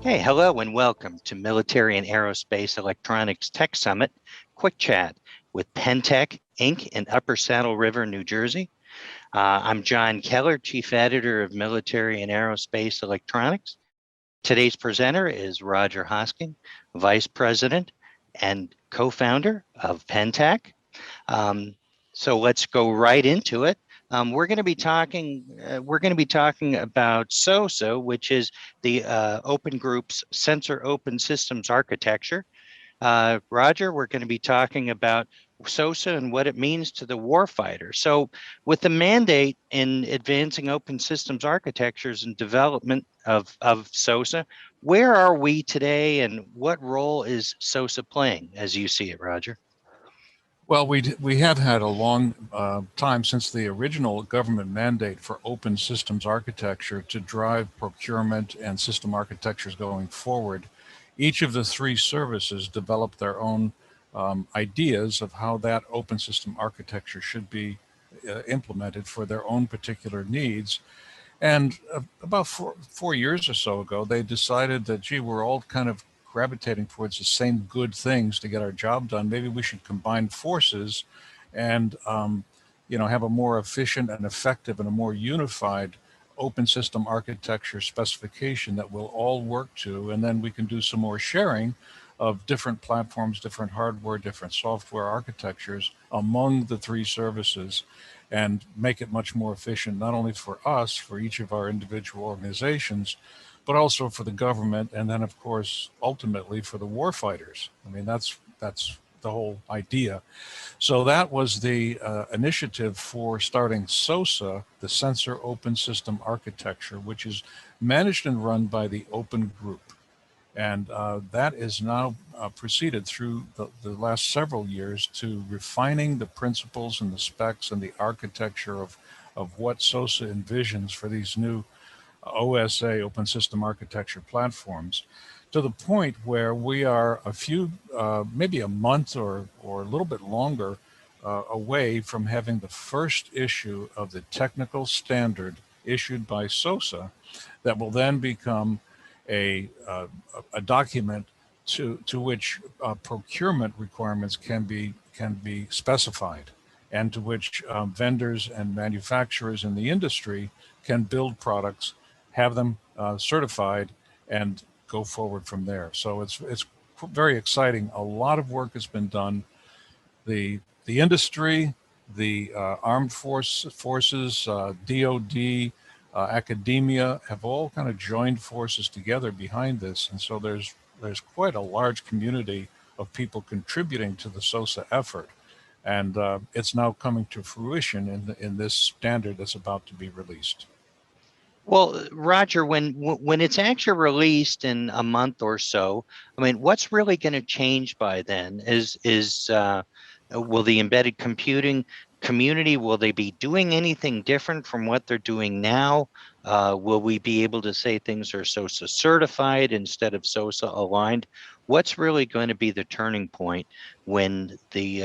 Hey, hello and welcome to Military and Aerospace Electronics Tech Summit Quick Chat with Pentech Inc. in Upper Saddle River, New Jersey. I'm John Keller, Chief Editor of Military and Aerospace Electronics. Today's presenter is Rodger Hosking, Vice President and co-founder of Pentech. So let's go right into it. We're going to be talking. About SOSA, which is the Open Group's Sensor Open Systems Architecture. Rodger, we're going to be talking about SOSA and what it means to the warfighter. So, with the mandate in advancing open systems architectures and development of SOSA, where are we today, and what role is SOSA playing, as you see it, Rodger? Well, we have had a long time since the original government mandate for open systems architecture to drive procurement and system architectures going forward. Each of the three services developed their own ideas of how that open system architecture should be implemented for their own particular needs. And about four years or so ago, they decided that, gee, we're all kind of gravitating towards the same good things to get our job done. Maybe we should combine forces and have a more efficient and effective and a more unified open system architecture specification that we'll all work to, and then we can do some more sharing of different platforms, different hardware, different software architectures among the three services, and make it much more efficient, not only for us, for each of our individual organizations, but also for the government, and then, of course, ultimately for the warfighters. I mean, that's the whole idea. So that was the initiative for starting SOSA, the Sensor Open System Architecture, which is managed and run by the Open Group. And that is now proceeded through the last several years to refining the principles and the specs and the architecture of what SOSA envisions for these new OSA, Open System Architecture platforms, to the point where we are a few, maybe a month or a little bit longer away from having the first issue of the technical standard issued by SOSA that will then become a document to which procurement requirements can be specified, and to which vendors and manufacturers in the industry can build products, have them certified, and go forward from there. So it's very exciting. A lot of work has been done. The industry, the armed forces, DOD, academia have all kind of joined forces together behind this, and so there's quite a large community of people contributing to the SOSA effort, and it's now coming to fruition in this standard that's about to be released. Well, Rodger, when it's actually released in a month or so, I mean, what's really going to change by then? Will the embedded computing community, will they be doing anything different from what they're doing now? Will we be able to say things are SOSA certified instead of SOSA aligned? What's really going to be the turning point when the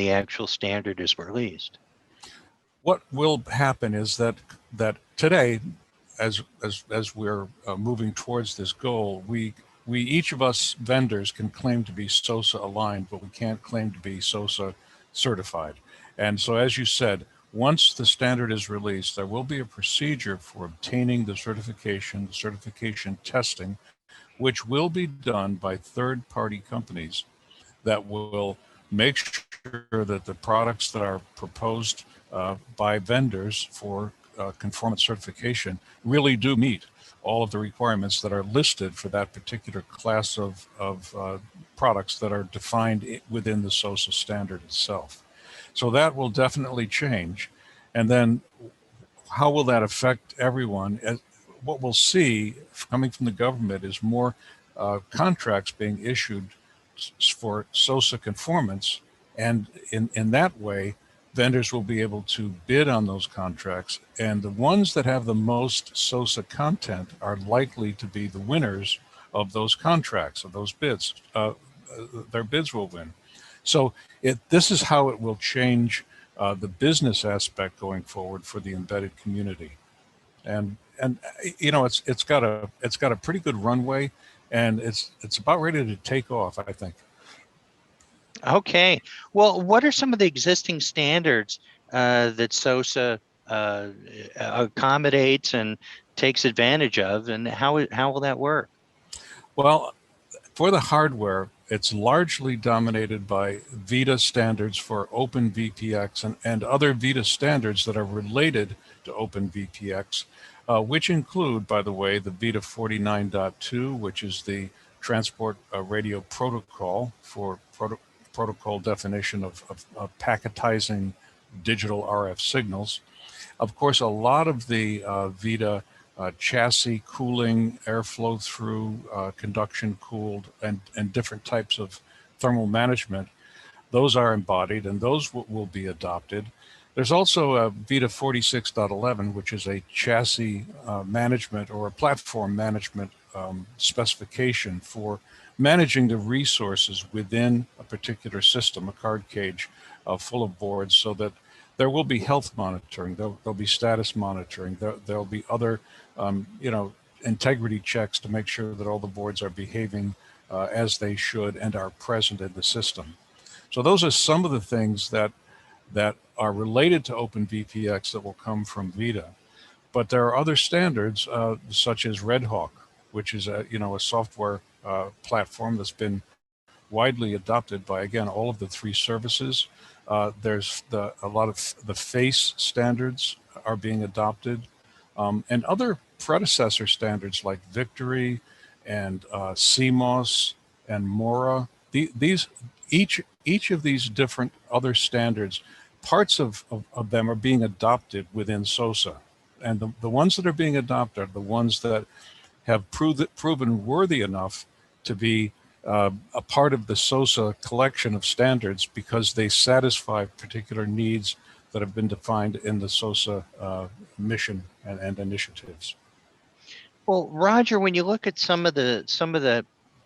actual standard is released? What will happen is that today, as we're moving towards this goal, we each of us vendors can claim to be SOSA aligned, but we can't claim to be SOSA certified. And so, as you said, once the standard is released, there will be a procedure for obtaining the certification testing, which will be done by third-party companies that will make sure that the products that are proposed by vendors for conformance certification really do meet all of the requirements that are listed for that particular class of products that are defined within the SOSA standard itself. So that will definitely change. And then how will that affect everyone? What we'll see coming from the government is more contracts being issued for SOSA conformance, and in that way, vendors will be able to bid on those contracts, and the ones that have the most SOSA content are likely to be the winners of those contracts, of those bids. Their bids will win. So this is how it will change the business aspect going forward for the embedded community. And and it's got a pretty good runway, and it's about ready to take off, I think. Okay. Well, what are some of the existing standards that SOSA accommodates and takes advantage of, and how will that work? Well, for the hardware, it's largely dominated by VITA standards for OpenVPX and other VITA standards that are related to OpenVPX, which include, by the way, the VITA 49.2, which is the Transport Radio Protocol for protocol definition of packetizing digital RF signals. Of course, a lot of the VITA chassis cooling, airflow through, conduction cooled, and different types of thermal management, those are embodied and those will be adopted. There's also a VITA 46.11, which is a chassis management or a platform management specification for managing the resources within a particular system, a card cage full of boards, so that there will be health monitoring, there'll be status monitoring, there'll be other, integrity checks to make sure that all the boards are behaving as they should and are present in the system. So those are some of the things that are related to OpenVPX that will come from VITA. But there are other standards such as Red Hawk, which is a software platform that's been widely adopted by, again, all of the three services. There's a lot of the FACE standards are being adopted, and other predecessor standards like Victory and CMOS and Mora. Each of these different other standards, parts of them are being adopted within SOSA. And the ones that are being adopted are the ones that have proven worthy enough to be a part of the SOSA collection of standards because they satisfy particular needs that have been defined in the SOSA mission and initiatives. Well, Roger, when you look at some of the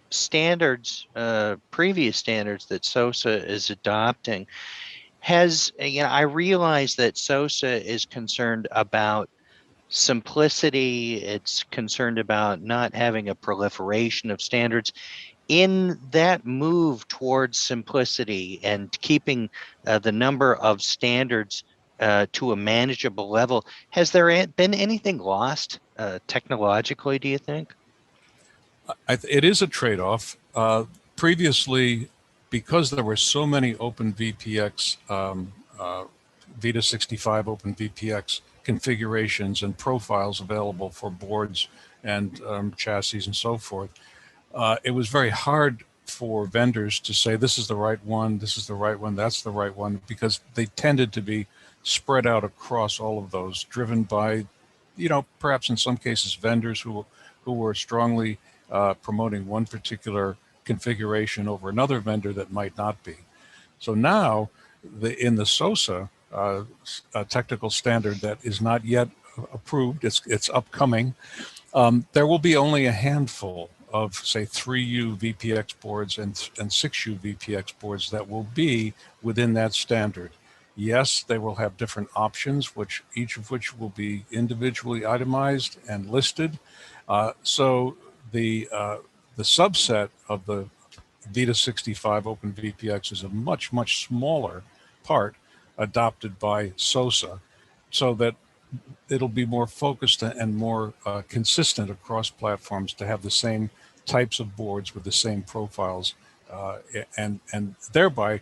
standards, previous standards that SOSA is adopting, I realize that SOSA is concerned about simplicity. It's concerned about not having a proliferation of standards. In that move towards simplicity and keeping the number of standards to a manageable level, has there been anything lost technologically, do you think? It is a trade-off. Previously, because there were so many OpenVPX, VITA 65 OpenVPX configurations and profiles available for boards and chassis and so forth, it was very hard for vendors to say, this is the right one, this is the right one, that's the right one, because they tended to be spread out across all of those, driven by, perhaps in some cases, vendors who were strongly promoting one particular configuration over another vendor that might not be. So now, in the SOSA technical standard that is not yet approved, it's upcoming, there will be only a handful of, say, 3U VPX boards and 6U VPX boards that will be within that standard. Yes, they will have different options, each of which will be individually itemized and listed. So the subset of the VITA 65 OpenVPX is a much, much smaller part adopted by SOSA, so that it'll be more focused and more consistent across platforms to have the same types of boards with the same profiles, and thereby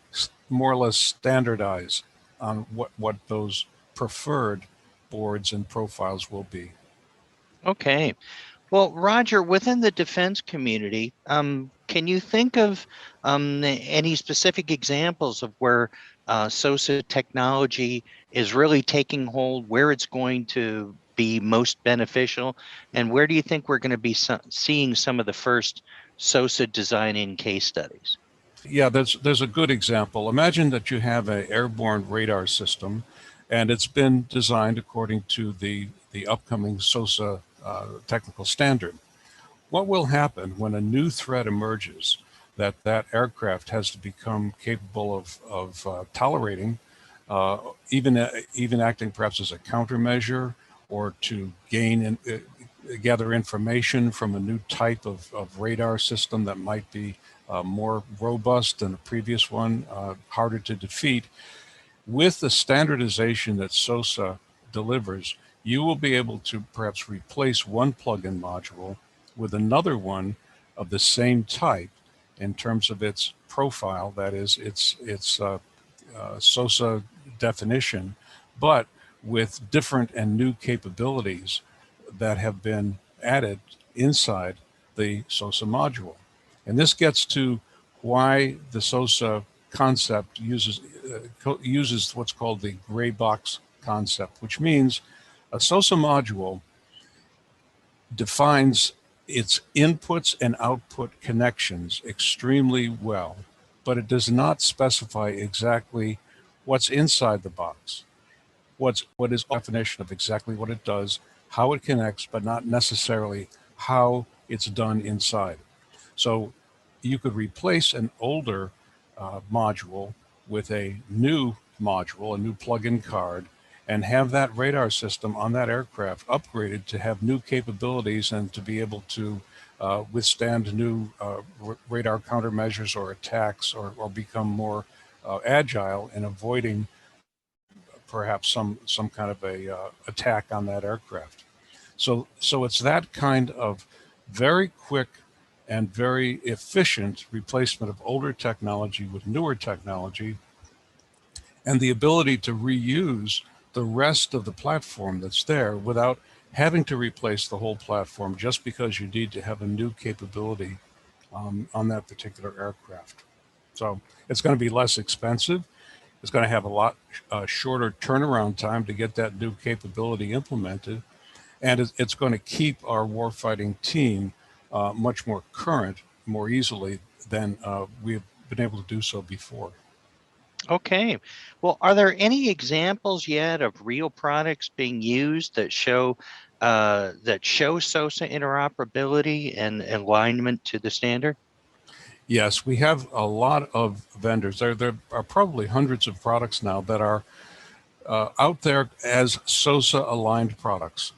more or less standardize on what those preferred boards and profiles will be. Okay. Well, Roger, within the defense community, can you think of any specific examples of where SOSA technology is really taking hold, where it's going to be most beneficial, and where do you think we're going to be seeing some of the first SOSA design-in case studies? Yeah, there's a good example. Imagine that you have an airborne radar system, and it's been designed according to the upcoming SOSA technical standard. What will happen when a new threat emerges that aircraft has to become capable of tolerating, even acting perhaps as a countermeasure or to gain and gather information from a new type of radar system that might be more robust than the previous one, harder to defeat. With the standardization that SOSA delivers, you will be able to perhaps replace one plug-in module with another one of the same type in terms of its profile, that is, its SOSA definition, but with different and new capabilities that have been added inside the SOSA module. And this gets to why the SOSA concept uses what's called the gray box concept, which means a SOSA module defines its inputs and output connections extremely well, but it does not specify exactly what's inside the box. What is definition of exactly what it does, how it connects, but not necessarily how it's done inside. So you could replace an older module with a new module, a new plug-in card, and have that radar system on that aircraft upgraded to have new capabilities and to be able to withstand new radar countermeasures or attacks, or become more agile in avoiding perhaps some kind of a attack on that aircraft. So it's that kind of very quick and very efficient replacement of older technology with newer technology, and the ability to reuse the rest of the platform that's there without having to replace the whole platform just because you need to have a new capability on that particular aircraft. So it's going to be less expensive. It's going to have a lot shorter turnaround time to get that new capability implemented. And it's going to keep our warfighting team much more current, more easily than we've been able to do so before. Okay. Well, are there any examples yet of real products being used that show SOSA interoperability and alignment to the standard? Yes, we have a lot of vendors. There are probably hundreds of products now that are out there as SOSA aligned products.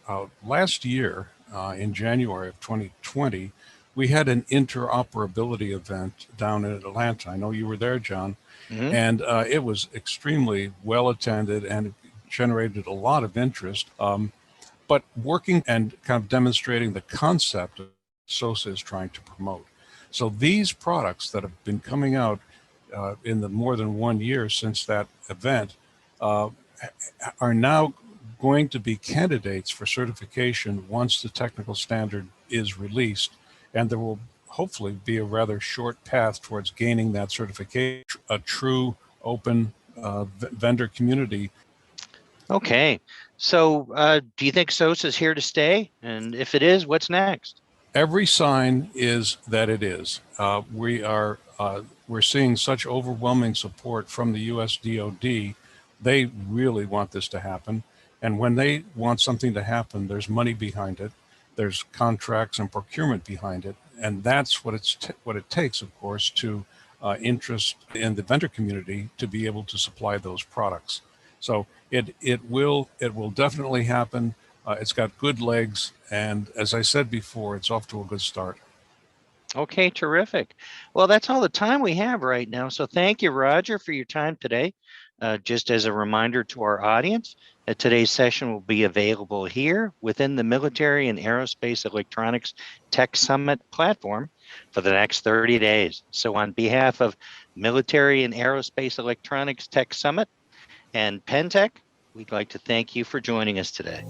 Last year, in January of 2020, we had an interoperability event down in Atlanta. I know you were there, John. Mm-hmm. And it was extremely well attended and generated a lot of interest. But working and kind of demonstrating the concept of SOSA is trying to promote. So these products that have been coming out in the more than 1 year since that event are now going to be candidates for certification once the technical standard is released, and there will hopefully be a rather short path towards gaining that certification, a true open vendor community. Okay, so do you think SOSA is here to stay? And if it is, what's next? Every sign is that it is. We're seeing such overwhelming support from the U.S. DoD. They really want this to happen. And when they want something to happen, there's money behind it. There's contracts and procurement behind it. And that's what it takes, of course, to interest in the vendor community to be able to supply those products. So it will definitely happen. It's got good legs. And as I said before, it's off to a good start. Okay, terrific. Well, that's all the time we have right now. So thank you, Rodger, for your time today. Just as a reminder to our audience, that today's session will be available here within the Military and Aerospace Electronics Tech Summit platform for the next 30 days. So on behalf of Military and Aerospace Electronics Tech Summit and Pentech, we'd like to thank you for joining us today.